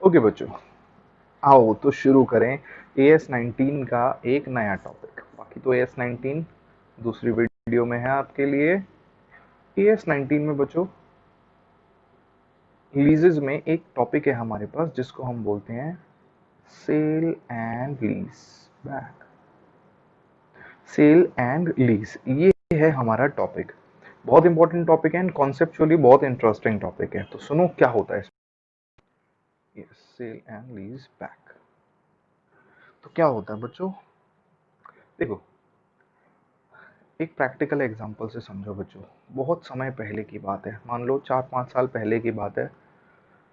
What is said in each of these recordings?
Okay बच्चों, आओ तो शुरू करें AS19 का एक नया टॉपिक। बाकी तो AS19 दूसरी वीडियो में है आपके लिए। AS19 में बच्चों लीजेस में एक टॉपिक है हमारे पास जिसको हम बोलते हैं sale and lease back. Sale and lease ये है हमारा टॉपिक। बहुत इंपॉर्टेंट टॉपिक है एंड कॉन्सेप्चुअली बहुत इंटरेस्टिंग टॉपिक है। तो सुनो क्या होता है इसमें। सेल एंड लीज बैक तो क्या होता है बच्चों, देखो एक प्रैक्टिकल एग्जांपल से समझो बच्चों। बहुत समय पहले की बात है, मान लो 4-5 साल पहले की बात है,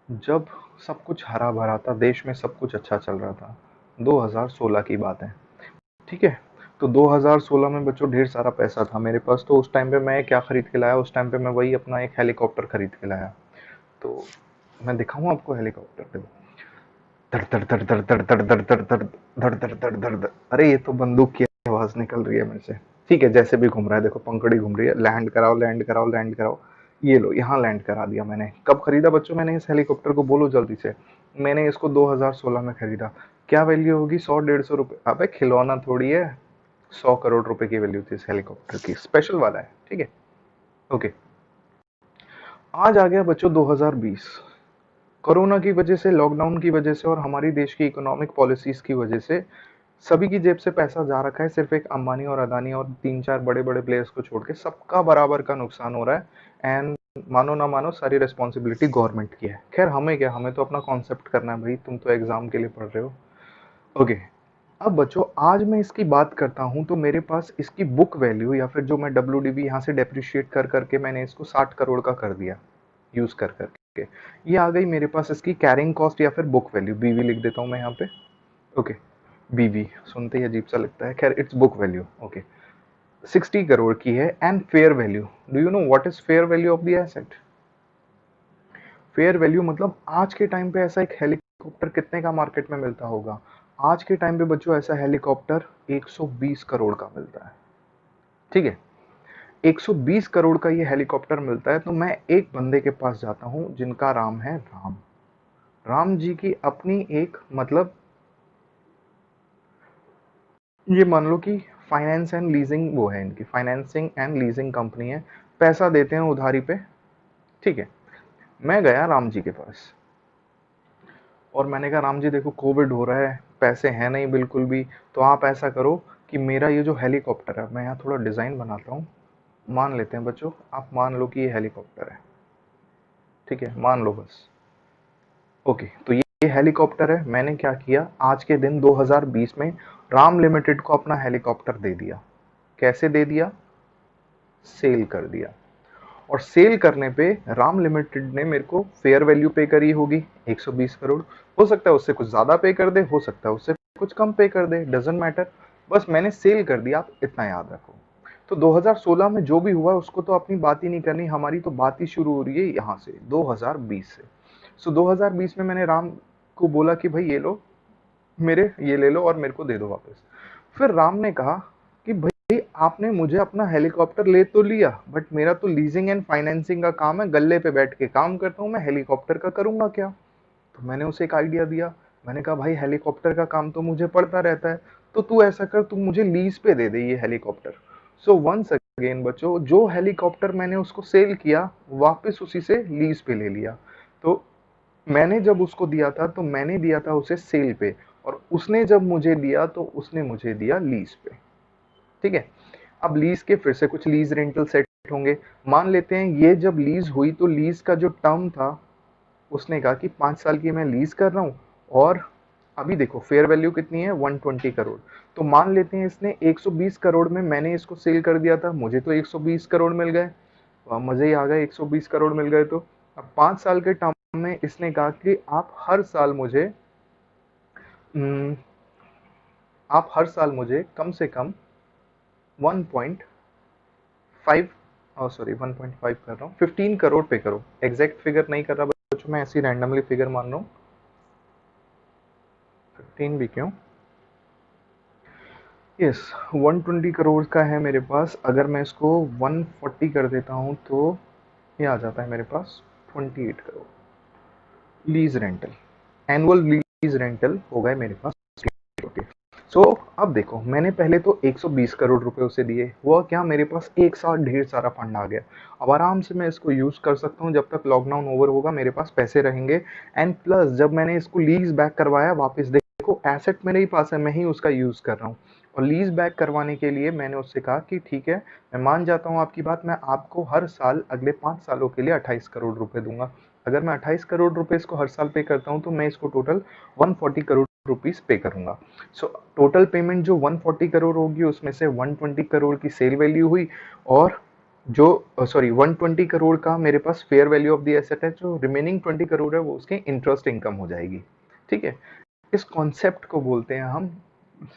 जब सब कुछ हरा भरा था, देश में सब कुछ अच्छा चल रहा था। 2016 की बात है, ठीक है। तो 2016 में बच्चों ढेर सारा पैसा था मेरे पास। तो उस टाइम पे मैं क्या खरीद के लाया, उस टाइम पे मैं वही अपना एक हेलीकॉप्टर खरीद के लाया। तो मैं दिखाऊं आपको हेलीकॉप्टर, देखो धड़ धड़ धड़ धड़ धड़ धड़ धड़ धड़ धड़ धड़ धड़ धड़ धड़ धड़। अरे ये तो बंदूक की आवाज निकल रही है मेरे से। ठीक है, जैसे भी घूम रहा है, देखो पंखड़ी घूम रही है। लैंड कराओ लैंड कराओ लैंड कराओ। ये लो, यहाँ लैंड करा दिया मैंने। कब खरीदा बच्चों मैंने इस हेलीकॉप्टर को, बोलो जल्दी से। मैंने इसको 2016 में खरीदा। क्या वैल्यू होगी? 100-150 रुपए। अबे खिलौना थोड़ी है, 100 करोड़ रुपए की वैल्यू थी इस हेलीकॉप्टर की। स्पेशल वाला है, ठीक है। ओके, आज आ गया बच्चों 2020। कोरोना की वजह से, लॉकडाउन की वजह से और हमारी देश की इकोनॉमिक पॉलिसीज की वजह से सभी की जेब से पैसा जा रखा है। सिर्फ एक अंबानी और अदानी और 3-4 बड़े बड़े प्लेयर्स को छोड़ के सबका बराबर का नुकसान हो रहा है। एंड मानो ना मानो सारी रिस्पॉन्सिबिलिटी गवर्नमेंट की है। खैर हमें क्या, हमें तो अपना कॉन्सेप्ट करना है भाई, तुम तो एग्जाम के लिए पढ़ रहे हो। ओके, अब बच्चों आज मैं इसकी बात करता हूं तो मेरे पास इसकी बुक वैल्यू या फिर जो मैं WDV यहाँ से डेप्रिशिएट कर करके मैंने इसको 60 करोड़ का कर दिया यूज कर करके। ये आ गई मेरे पास इसकी कैरिंग कॉस्ट या फिर बुक वैल्यू। बीवी लिख देता हूं मैं यहाँ पे। ओके, बीवी सुनते ही अजीब सा लगता है, खैर it's book value. Okay, 60 crore की है। And fair value, do you know what is fair value of the asset? Fair value मतलब आज के टाइम पे ऐसा एक हेलीकॉप्टर कितने का मार्केट में मिलता होगा? आज के टाइम पे बच्चों ऐसा हेलीकॉप्टर 120 करोड़ का मिलता है, ठीक है। 120 करोड़ का ये हेलीकॉप्टर मिलता है। तो मैं एक बंदे के पास जाता हूं जिनका नाम है राम। राम जी की अपनी एक मतलब ये मान लो कि फाइनेंस एंड लीजिंग वो है, इनकी फाइनेंसिंग एंड लीजिंग कंपनी है। पैसा देते हैं उधारी पे, ठीक है। मैं गया राम जी के पास और मैंने कहा राम जी देखो कोविड हो रहा है, पैसे हैं नहीं बिल्कुल भी। तो आप ऐसा करो कि मेरा ये जो हेलीकॉप्टर है, मैं यहाँ थोड़ा डिज़ाइन बनाता हूँ। मान लेते हैं बच्चों, आप मान लो कि ये हेलीकॉप्टर है, ठीक है, मान लो बस। ओके, तो ये हेलीकॉप्टर है। मैंने क्या किया, आज के दिन 2020 में राम लिमिटेड को अपना हेलीकॉप्टर दे दिया। कैसे दे दिया? सेल कर दिया। और सेल करने पे राम लिमिटेड ने मेरे को फेयर वैल्यू पे करी होगी 120 करोड़। हो सकता है उससे कुछ ज्यादा पे कर दे, हो सकता है उससे कुछ कम पे कर दे, डजेंट मैटर। बस मैंने सेल कर दिया, आप इतना याद रखो। तो 2016 में जो भी हुआ उसको तो अपनी बात ही नहीं करनी, हमारी तो बात ही शुरू हो रही है यहाँ से 2020 से। सो 2020 में मैंने राम को बोला कि भाई ये लो, मेरे ये ले लो और मेरे को दे दो वापस। फिर राम ने कहा कि भाई आपने मुझे अपना हेलीकॉप्टर ले तो लिया, बट मेरा तो लीजिंग एंड फाइनेंसिंग का काम है, गल्ले पे बैठ के काम करता हूँ मैं, हेलीकॉप्टर का करूंगा क्या? तो मैंने उसे एक आइडिया दिया। मैंने कहा भाई हेलीकॉप्टर का काम तो मुझे पड़ता रहता है, तो तू ऐसा कर, तू मुझे लीज पे दे दे ये हेलीकॉप्टर। सो वंस अगेन बच्चों, जो हेलीकॉप्टर मैंने उसको सेल किया, वापस उसी से लीज पे ले लिया। तो मैंने जब उसको दिया था तो मैंने दिया था उसे सेल पे, और उसने जब मुझे दिया तो उसने मुझे दिया लीज पे, ठीक है। अब लीज के फिर से कुछ लीज रेंटल सेट होंगे। मान लेते हैं ये जब लीज हुई तो लीज का जो टर्म था, उसने कहा कि 5 साल की मैं लीज कर रहा हूँ। और अभी देखो फेयर वैल्यू कितनी है, 120 करोड़। तो मान लेते हैं इसने 120 करोड़ में मैंने इसको सेल कर दिया था, मुझे तो 120 करोड़ मिल गए। मजे ही आ गए, 120 करोड़ मिल गए। तो अब 5 साल के टर्म में इसने कहा कि हम्म, आप हर साल मुझे कम से कम 1.5, सॉरी 1.5 कर रहा हूँ, 15 करोड़ पे करो। एग्जैक्ट फिगर नहीं कर रहा बच्चों, मैं ऐसी रैंडमली फिगर मान रहा हूँ। 15 भी क्यों, यस, 120 करोड़ का है मेरे पास। अगर मैं इसको 140 कर देता हूँ तो ये आ जाता है मेरे पास 28 crore lease rental. Annual lease rental हो गए मेरे पास। सो अब देखो, मैंने पहले तो 120 करोड़ रुपए उसे दिए, हुआ क्या, मेरे पास एक साथ ढेर सारा फंड आ गया। अब आराम से मैं इसको यूज कर सकता हूँ, जब तक लॉकडाउन ओवर होगा मेरे पास पैसे रहेंगे। एंड प्लस जब मैंने इसको लीज बैक करवाया वापस, देखो एसेट मेरे ही पास है, मैं ही उसका यूज कर रहा हूँ। और लीज बैक करवाने के लिए मैंने उससे कहा कि ठीक है, मैं मान जाता हूँ आपकी बात, मैं आपको हर साल अगले 5 सालों के लिए 28 करोड़ रुपए दूंगा। अगर मैं 28 करोड़ रुपए इसको हर साल पे करता हूँ तो मैं इसको टोटल 140 करोड़ रुपीस पे करूंगा। सो टोटल पेमेंट जो 140 करोड़ होगी, उसमें से 120 करोड़ की सेल वैल्यू हुई, और जो 120 करोड़ का मेरे पास fair value of the asset है, जो रिमेनिंग 20 करोड़ है वो उसकी इंटरेस्ट इनकम हो जाएगी। ठीक है, इस कॉन्सेप्ट को बोलते हैं हम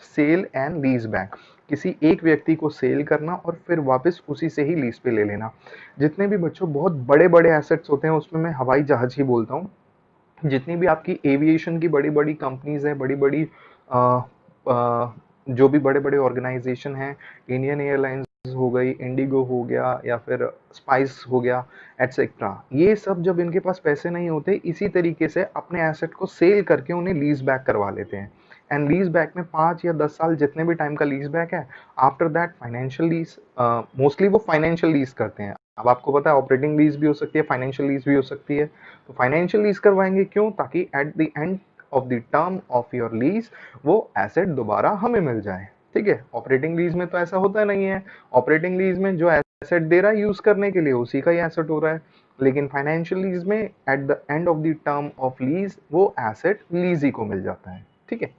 सेल एंड लीज बैक। किसी एक व्यक्ति को सेल करना और फिर वापस उसी से ही लीज पे ले लेना। जितने भी बच्चों बहुत बड़े बड़े एसेट्स होते हैं, उसमें मैं हवाई जहाज ही बोलता हूँ। जितनी भी आपकी एविएशन की बड़ी बड़ी कंपनीज हैं, बड़ी बड़ी जो भी बड़े बड़े ऑर्गेनाइजेशन हैं, इंडियन एयरलाइंस हो गई, इंडिगो हो गया, या फिर स्पाइस हो गया, एटसेट्रा, ये सब जब इनके पास पैसे नहीं होते, इसी तरीके से अपने एसेट को सेल करके उन्हें लीज बैक करवा लेते हैं। एंड लीज बैक में 5 या 10 साल जितने भी टाइम का लीज बैक है, after that financial lease, mostly वो फाइनेंशियल लीज करते हैं। अब आपको पता है ऑपरेटिंग लीज भी हो सकती है, फाइनेंशियल लीज भी हो सकती है। तो फाइनेंशियल लीज करवाएंगे क्यों, ताकि at the end of the term of your lease वो एसेट दोबारा हमें मिल जाए। ठीक है, ऑपरेटिंग लीज में तो ऐसा होता नहीं है। ऑपरेटिंग लीज में जो एसेट दे रहा है यूज करने के लिए, उसी का ही एसेट हो रहा है। लेकिन फाइनेंशियल लीज में at the end of the term of lease वो एसेट लीज ही को मिल जाता है। ठीक है,